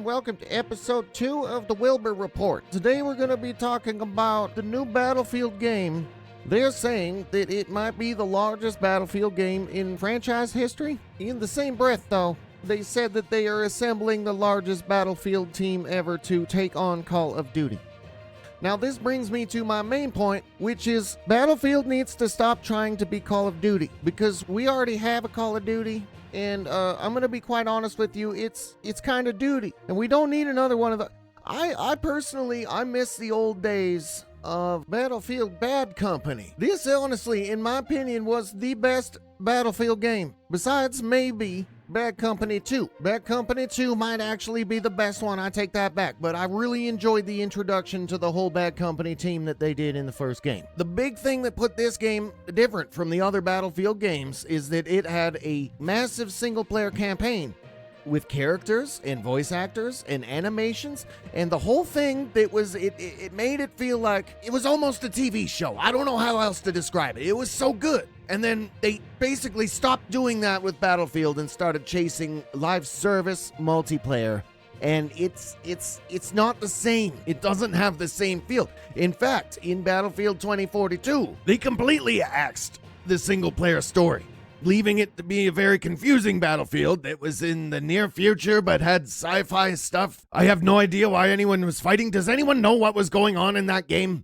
and welcome to episode 2 of the Wilber Report. Today we're going to be talking about the new Battlefield game. They're saying that it might be the largest Battlefield game in franchise history. In the same breath, though, they said that they are assembling the largest Battlefield team ever to take on Call of Duty. Now this brings me to my main point, which is Battlefield needs to stop trying to be Call of Duty, because we already have a Call of Duty. And I'm gonna be quite honest with you, it's kind of duty, and we don't need another one of the. I personally miss the old days of Battlefield Bad Company. This honestly, in my opinion, was the best Battlefield game, besides maybe Bad Company 2. Bad Company 2 might actually be the best one, I take that back, but I really enjoyed the introduction to the whole Bad Company team that they did in the first game. The big thing that put this game different from the other Battlefield games is that it had a massive single-player campaign with characters and voice actors and animations, and the whole thing that was, it made it feel like it was almost a TV show. I don't know how else to describe it. It was so good. And then they basically stopped doing that with Battlefield and started chasing live service multiplayer. And it's not the same. It doesn't have the same feel. In fact, in Battlefield 2042, they completely axed the single player story, leaving it to be a very confusing Battlefield that was in the near future but had sci-fi stuff. I have no idea why anyone was fighting. Does anyone know what was going on in that game?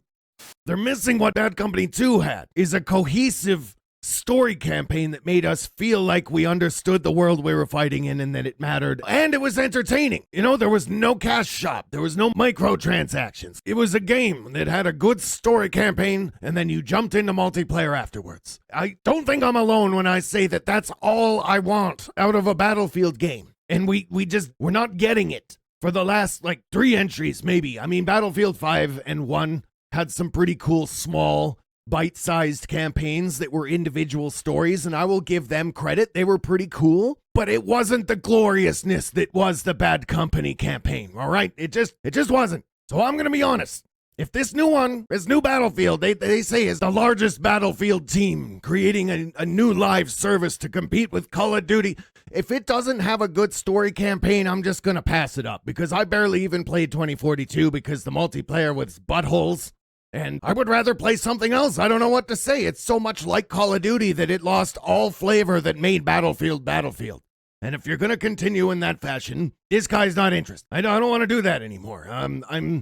They're missing what Bad Company 2 had, is a cohesive story campaign that made us feel like we understood the world we were fighting in and that it mattered. And it was entertaining. You know, there was no cash shop. There was no microtransactions. It was a game that had a good story campaign, and then you jumped into multiplayer afterwards. I don't think I'm alone when I say that that's all I want out of a Battlefield game. And we're not getting it for the last, 3 entries, maybe. I mean, Battlefield 5 and 1 had some pretty cool, small, bite-sized campaigns that were individual stories, and I will give them credit. They were pretty cool, but it wasn't the gloriousness that was the Bad Company campaign, all right? It just wasn't. So I'm gonna be honest. If this new Battlefield, they say is the largest Battlefield team, creating a new live service to compete with Call of Duty, if it doesn't have a good story campaign, I'm just gonna pass it up, because I barely even played 2042 because the multiplayer was buttholes. And I would rather play something else. I don't know what to say. It's so much like Call of Duty that it lost all flavor that made Battlefield Battlefield. And if you're going to continue in that fashion, this guy's not interested. I don't want to do that anymore.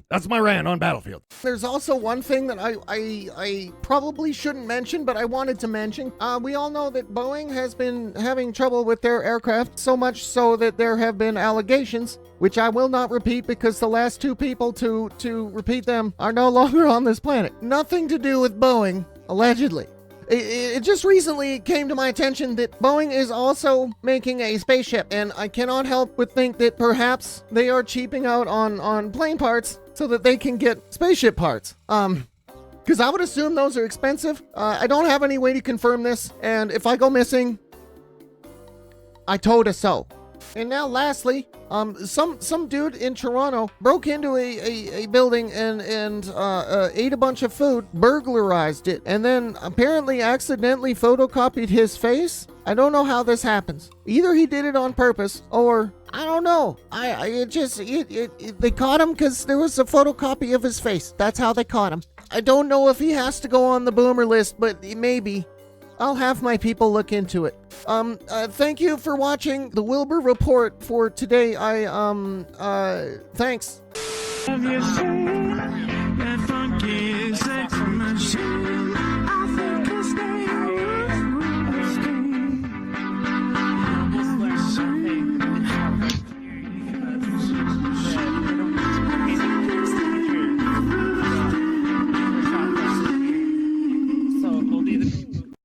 That's my rant on Battlefield. There's also one thing that I probably shouldn't mention, but I wanted to mention. We all know that Boeing has been having trouble with their aircraft, so much so that there have been allegations, which I will not repeat because the last 2 people to repeat them are no longer on this planet. Nothing to do with Boeing, allegedly. It just recently came to my attention that Boeing is also making a spaceship, and I cannot help but think that perhaps they are cheaping out on plane parts so that they can get spaceship parts. Because I would assume those are expensive. I don't have any way to confirm this, and if I go missing, I told us so. And now lastly, some dude in Toronto broke into a building and ate a bunch of food, burglarized it, and then apparently accidentally photocopied his face. I don't know how this happens. Either he did it on purpose, or I don't know. They caught him because there was a photocopy of his face. That's how they caught him. I don't know if he has to go on the boomer list, but maybe. I'll have my people look into it. Thank you for watching the Wilber Report for today. Thanks. Have you seen